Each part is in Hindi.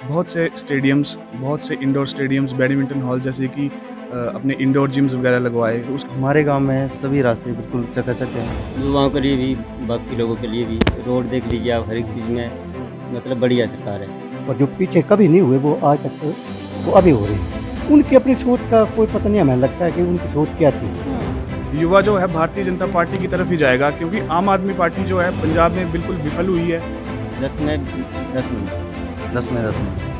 बहुत से स्टेडियम्स, बहुत से इंडोर स्टेडियम्स, बैडमिंटन हॉल जैसे कि अपने इंडोर जिम्स वगैरह लगवाए। तो उस हमारे गांव में सभी रास्ते बिल्कुल चकाचक हैं। युवाओं के लिए भी, बाकी लोगों के लिए भी। रोड देख लीजिए आप, हर एक चीज़ में मतलब बढ़िया सरकार है। और जो पीछे कभी नहीं हुए वो आज तक वो अभी हो रहे हैं। उनकी अपनी सोच का कोई पता नहीं, हमें लगता है कि उनकी सोच क्या थी। युवा जो है भारतीय जनता पार्टी की तरफ ही जाएगा, क्योंकि आम आदमी पार्टी जो है पंजाब में बिल्कुल विफल हुई है। 10 में 10 नहीं। 10 में 10 में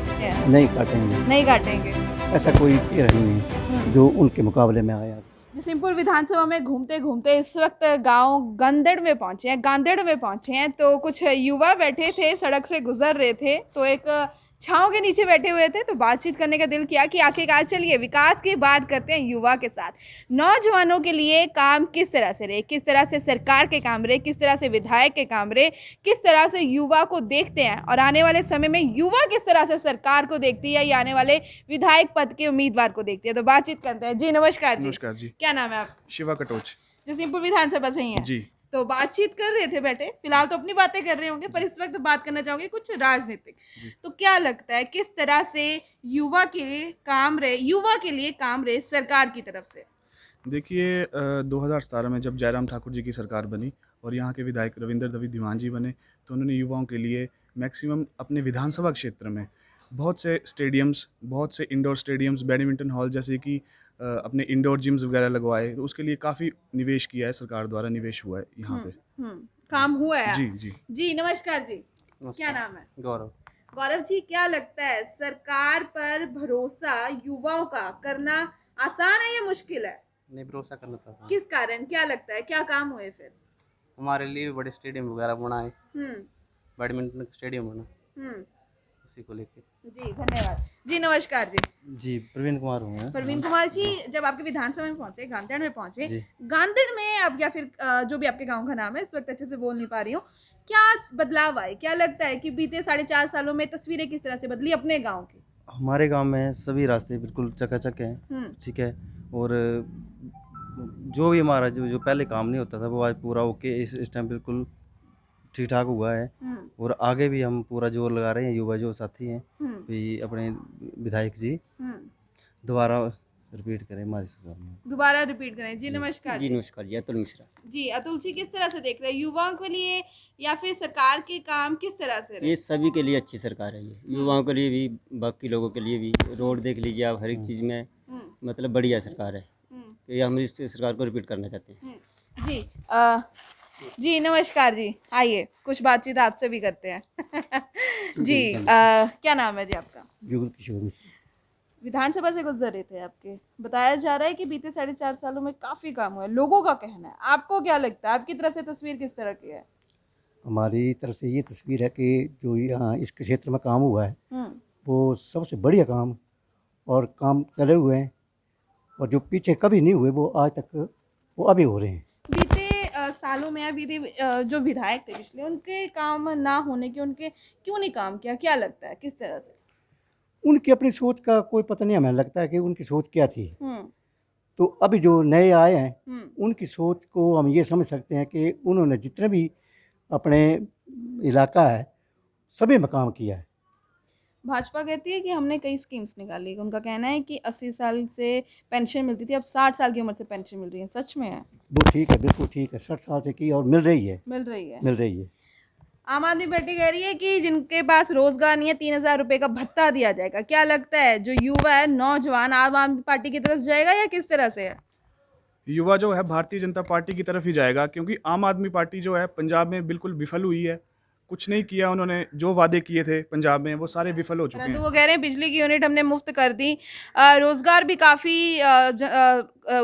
नहीं काटेंगे, नहीं काटेंगे। ऐसा कोई चेहरा नहीं है जो उनके मुकाबले में आया। जसीमपुर विधानसभा में घूमते घूमते इस वक्त गांव गांदेड़ में पहुंचे हैं तो कुछ युवा बैठे थे, सड़क से गुजर रहे थे तो एक छांव के नीचे बैठे हुए थे, तो बातचीत करने का दिल किया कि आखिरकार चलिए विकास की बात करते हैं युवा के साथ। नौजवानों के लिए काम किस तरह से रहे, किस तरह से सरकार के काम रहे, किस तरह से विधायक के काम रहे, किस तरह से युवा को देखते हैं और आने वाले समय में युवा किस तरह से सरकार को देखती है या आने वाले विधायक पद के उम्मीदवार को देखती है, तो बातचीत करते हैं। जी नमस्कार जी। नमस्कार जी। क्या नाम है आप? शिवा कटोच जसीमपुर विधानसभा से ही हैं जी। तो बातचीत कर रहे थे बैठे, फिलहाल तो अपनी बातें कर रहे होंगे पर इस वक्त बात करना चाहोगे कुछ राजनीतिक। तो क्या लगता है किस तरह से युवा के लिए काम रहे सरकार की तरफ से? देखिए 2017 में जब जयराम ठाकुर जी की सरकार बनी और यहाँ के विधायक रविंद्र दवी धीमान जी बने, तो उन्होंने युवाओं के लिए मैक्सिमम अपने विधानसभा क्षेत्र में बहुत से स्टेडियम्स, बहुत से इंडोर स्टेडियम्स, बैडमिंटन हॉल जैसे कि अपने इंडोर जिम्स वगैरह लगवाए। तो उसके लिए काफ़ी निवेश किया है, सरकार द्वारा निवेश हुआ है यहाँ पे। काम हुआ है। जी जी। जी नमस्कार जी। क्या नाम है? गौरव। गौरव जी, क्या लगता है सरकार पर भरोसा युवाओं का करना आसान है या मुश्किल है? नहीं, भरोसा करना था आसान। किस कारण, क्या लगता है क्या काम हुए फिर? हमारे लिए भी बड़े स्टेडियम वगैरह बनाए, हम्म बैडमिंटन स्टेडियम बना, हम्म उसी को लेके। जी धन्यवाद। जी नमस्कार जी। जी, प्रवीण कुमार हूँ मैं। प्रवीण कुमार जी, जब आपके विधानसभा में पहुंचे, गांदेड़ में पहुंचे, जी। गांदेड़ में अब या फिर जो भी आपके गांव का नाम है, इस वक्त अच्छे से बोल नहीं पा रही हूँ, क्या बदलाव आए? क्या लगता है कि बीते 4.5 सालों में तस्वीरें किस तरह से बदली अपने गांव की? हमारे गांव में सभी रास्ते बिल्कुल चकाचक हैं। हम्म ठीक है। और जो भी हमारा जो पहले काम नहीं होता था वो आज पूरा ओके, इस टाइम बिल्कुल ठीक ठाक हुआ है। हम्म और आगे भी हम पूरा जोर लगा रहे हैं, युवा जो साथी हैं हम्म भी अपने विधायक जी हम्म दोबारा रिपीट करें हमारी सरकार में। दोबारा रिपीट करें। जी नमस्कार जी नमस्कार जी, अतुल मिश्रा। जी अतुल जी, किस तरह से देख रहे हैं युवाओं के लिए या फिर सरकार के काम किस तरह से रहे? ये सभी के लिए अच्छी सरकार है। ये युवाओं के लिए भी, बाकी लोगों के लिए भी। रोड देख लीजिए आप, हर एक चीज़ में मतलब बढ़िया सरकार है। ये हम इस सरकार को रिपीट करना चाहते हैं। जी जी नमस्कार जी, आइए कुछ बातचीत आपसे भी करते हैं। जी क्या नाम है जी आपका? युगल किशोर मिश्र। विधानसभा से गुजर रहे थे आपके, बताया जा रहा है कि बीते 4.5 सालों में काफी काम हुआ है, लोगों का कहना है। आपको क्या लगता है, आपकी तरफ से तस्वीर किस तरह की है? हमारी तरफ से ये तस्वीर है कि जो यहाँ इस क्षेत्र में काम हुआ है हम्म वो सबसे बढ़िया काम और काम चले हुए हैं। और जो पीछे कभी नहीं हुए वो आज तक वो अभी हो रहे हैं। बीते सालों में या बीते जो विधायक थे पिछले, उनके काम ना होने के, उनके क्यों नहीं काम किया, क्या लगता है किस तरह से? उनकी अपनी सोच का कोई पता नहीं, हमें लगता है कि उनकी सोच क्या थी। हम्म तो अभी जो नए आए हैं हम्म उनकी सोच को हम ये समझ सकते हैं कि उन्होंने जितने भी अपने इलाका है सभी में काम किया है। भाजपा कहती है कि हमने कई स्कीम्स निकाली, उनका कहना है कि 80 साल से पेंशन मिलती थी, अब 60 साल की उम्र से पेंशन मिल रही है, सच में है? वो ठीक है, बिल्कुल ठीक है, 60 साल से की और मिल रही है। मिल रही है। मिल रही है। आम आदमी पार्टी कह रही है कि जिनके पास रोजगार नहीं है 3,000 रुपए का भत्ता दिया जाएगा। क्या लगता है जो युवा है, नौजवान, आम आदमी पार्टी की तरफ जाएगा या किस तरह से है? युवा जो है भारतीय जनता पार्टी की तरफ ही जाएगा, क्योंकि आम आदमी पार्टी जो है पंजाब में बिल्कुल विफल हुई है। कुछ नहीं किया उन्होंने, जो वादे किए थे पंजाब में वो सारे विफल हो चुके परंतु हैं। वो कह रहे हैं बिजली की यूनिट हमने मुफ्त कर दी, रोजगार भी काफी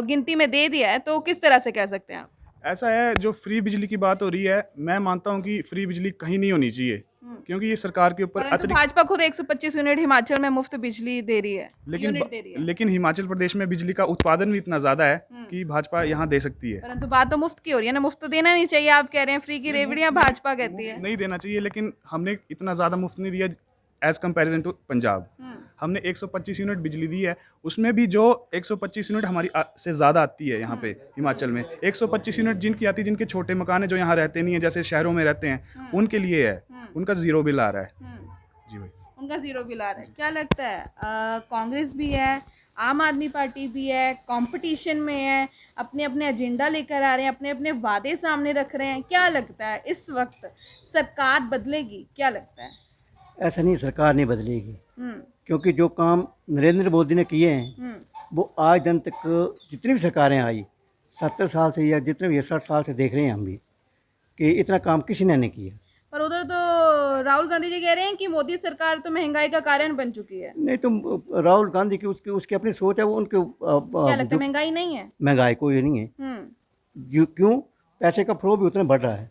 गिनती में दे दिया है, तो किस तरह से कह सकते हैं आप? ऐसा है, जो फ्री बिजली की बात हो रही है, मैं मानता हूं कि फ्री बिजली कहीं नहीं होनी चाहिए, क्योंकि ये सरकार के ऊपर परंतु भाजपा खुद 125 यूनिट हिमाचल में मुफ्त बिजली दे रही है, यूनिट दे रही है। लेकिन हिमाचल प्रदेश में बिजली का उत्पादन भी इतना ज़्यादा है कि भाजपा यहाँ दे सकती है। परंतु बात तो मुफ्त की हो रही है ना, मुफ्त तो देना नहीं चाहिए। आप कह रहे हैं फ्री की रेवड़ियां, भाजपा कहती है नहीं देना चाहिए, लेकिन हमने इतना ज़्यादा मुफ्त नहीं दिया एज कंपैरिजन टू पंजाब। हमने 125 यूनिट बिजली दी है, उसमें भी जो 125 यूनिट हमारी से ज़्यादा आती है यहाँ पे हिमाचल में। 125 यूनिट जिनकी आती है, जिनके छोटे मकान है, जो यहाँ रहते नहीं है, जैसे शहरों में रहते हैं, उनके लिए है, उनका ज़ीरो बिल आ रहा है। जी भाई। उनका ज़ीरो बिल आ रहा है। क्या लगता है कांग्रेस भी है, आम आदमी पार्टी भी है, कंपटीशन में है, अपने अपने एजेंडा लेकर आ रहे हैं, अपने अपने वादे सामने रख रहे हैं, क्या लगता है इस वक्त सरकार बदलेगी? क्या लगता है? ऐसा नहीं, सरकार नहीं बदलेगी, हम्म क्योंकि जो काम नरेंद्र मोदी ने किए हैं हम्म वो आज दिन तक जितनी भी सरकारें आई 70 साल से या जितने भी 60 साल से देख रहे हैं हम भी कि इतना काम किसी ने नहीं किया। पर उधर तो राहुल गांधी जी कह रहे हैं कि मोदी सरकार तो महंगाई का कारण बन चुकी है। नहीं तो राहुल गांधी की उसकी अपनी सोच है, वो उनके क्या लगता है महंगाई नहीं है? महंगाई कोई नहीं है। क्यों? पैसे का फ्लो भी उतना बढ़ रहा है।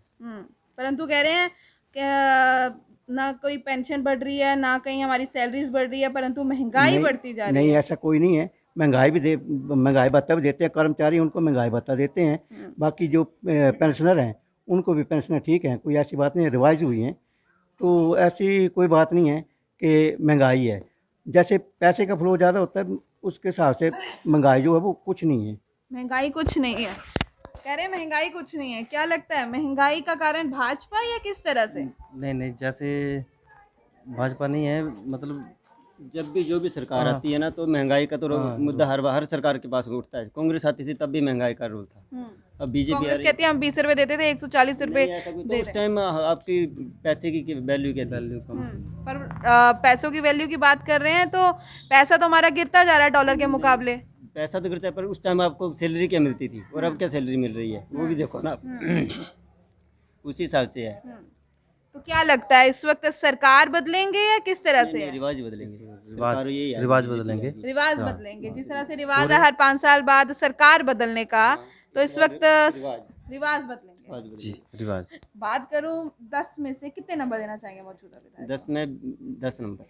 परंतु कह रहे हैं कि ना कोई पेंशन बढ़ रही है, ना कहीं हमारी सैलरीज बढ़ रही है, परंतु महंगाई नहीं, बढ़ती जा रही नहीं है। ऐसा कोई नहीं है। महंगाई भत्ता भी देते हैं कर्मचारी, उनको महंगाई भत्ता देते हैं। बाकी जो पेंशनर हैं उनको भी पेंशनर ठीक है, कोई ऐसी बात नहीं है, रिवाइज हुई हैं, तो ऐसी कोई बात नहीं है कि महंगाई है। जैसे पैसे का फ्लो ज़्यादा होता है उसके हिसाब से महंगाई जो है वो कुछ नहीं है। महंगाई कुछ नहीं है, कह रहे हैं महंगाई कुछ नहीं है। क्या लगता है महंगाई का कारण भाजपा या किस तरह से? नहीं, जैसे भाजपा नहीं है, मतलब जब भी जो भी सरकार आती है ना तो महंगाई का तो मुद्दा हर सरकार के पास उठता है। कांग्रेस आती थी तब भी महंगाई का रोल था। अब बीजेपी आ कांग्रेस रही कहती है हम 20 रुपए देते थे, 140 रुपए है, ऐसा कोई तो उस टाइम आपकी पैसे की वैल्यू क्या थी? पर पैसों की वैल्यू की बात कर रहे हैं तो पैसा तो हमारा गिरता जा रहा है डॉलर के मुकाबले। पैसा तो गिरता है, पर उस टाइम आपको सैलरी क्या मिलती थी और अब क्या सैलरी मिल रही है वो भी देखो ना आप। उसी हिसाब से है। तो क्या लगता है इस वक्त सरकार बदलेंगे या किस तरह से है? रिवाज बदलेंगे, सरकार यही है, रिवाज बदलेंगे। रिवाज बदलेंगे, जिस तरह से रिवाज है हर 5 साल बाद सरकार बदलने का, तो इस वक्त रिवाज बदलेंगे। जी, रिवाज। बात करूं 10 में से कितने नंबर देना चाहेंगे मौजूदा विधायक? 10 में 10 नंबर।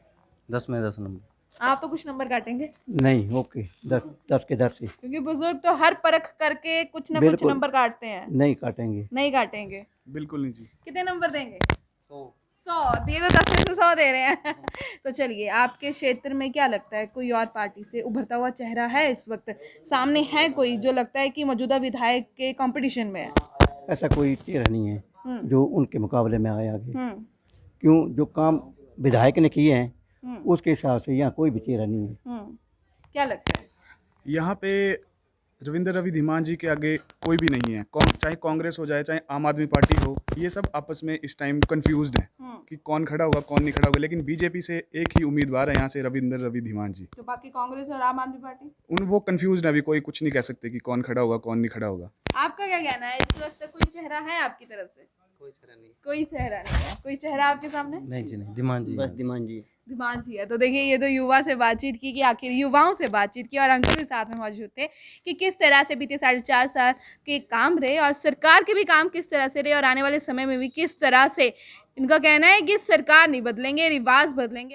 10 में 10 नंबर। आप तो कुछ नंबर काटेंगे नहीं, ओके, 10 के 10 ही। क्योंकि बुजुर्ग तो हर परख करके कुछ ना कुछ बिल्कुल। नंबर काटते हैं। नहीं काटेंगे। नहीं काटेंगे। बिल्कुल नहीं जी। कितने नंबर देंगे? 100 दिए तो 10 में से 100 दे रहे हैं। तो चलिए, आपके क्षेत्र में क्या लगता है कोई और पार्टी से उभरता हुआ चेहरा है इस वक्त सामने, है कोई जो लगता है कि मौजूदा विधायक के कंपटीशन में है? ऐसा कोई चेहरा नहीं है जो उनके मुकाबले में आए आगे। हम्म क्यों? जो काम विधायक ने किए हैं उसके हिसाब से यहाँ कोई भी चेहरा नहीं है। क्या लगता है? यहाँ पे रविंद्र रवि धीमान जी के आगे कोई भी नहीं है। चाहे कांग्रेस हो जाए, चाहे आम आदमी पार्टी हो, ये सब आपस में इस टाइम कंफ्यूज्ड हैं कि कौन खड़ा होगा कौन नहीं खड़ा होगा। लेकिन बीजेपी से एक ही उम्मीदवार है यहाँ से, रविंद्र रवि धीमान जी। तो बाकी कांग्रेस और आम आदमी पार्टी वो कंफ्यूज्ड है, अभी कोई कुछ नहीं कह सकते कि कौन खड़ा होगा कौन नहीं खड़ा होगा। आपका क्या कहना है इस वक्त कोई चेहरा है आपकी तरफ से? कोई चेहरा नहीं है। कोई चेहरा आपके सामने? नहीं जी, नहीं, धीमान जी। बस धीमान जी। दिमाग जी है। तो देखिए, ये तो युवा से बातचीत की कि आखिर युवाओं से बातचीत की, और अंकल भी साथ में मौजूद थे कि किस तरह से बीते 4.5 साल के काम रहे और सरकार के भी काम किस तरह से रहे, और आने वाले समय में भी किस तरह से। इनका कहना है कि सरकार नहीं बदलेंगे, रिवाज बदलेंगे।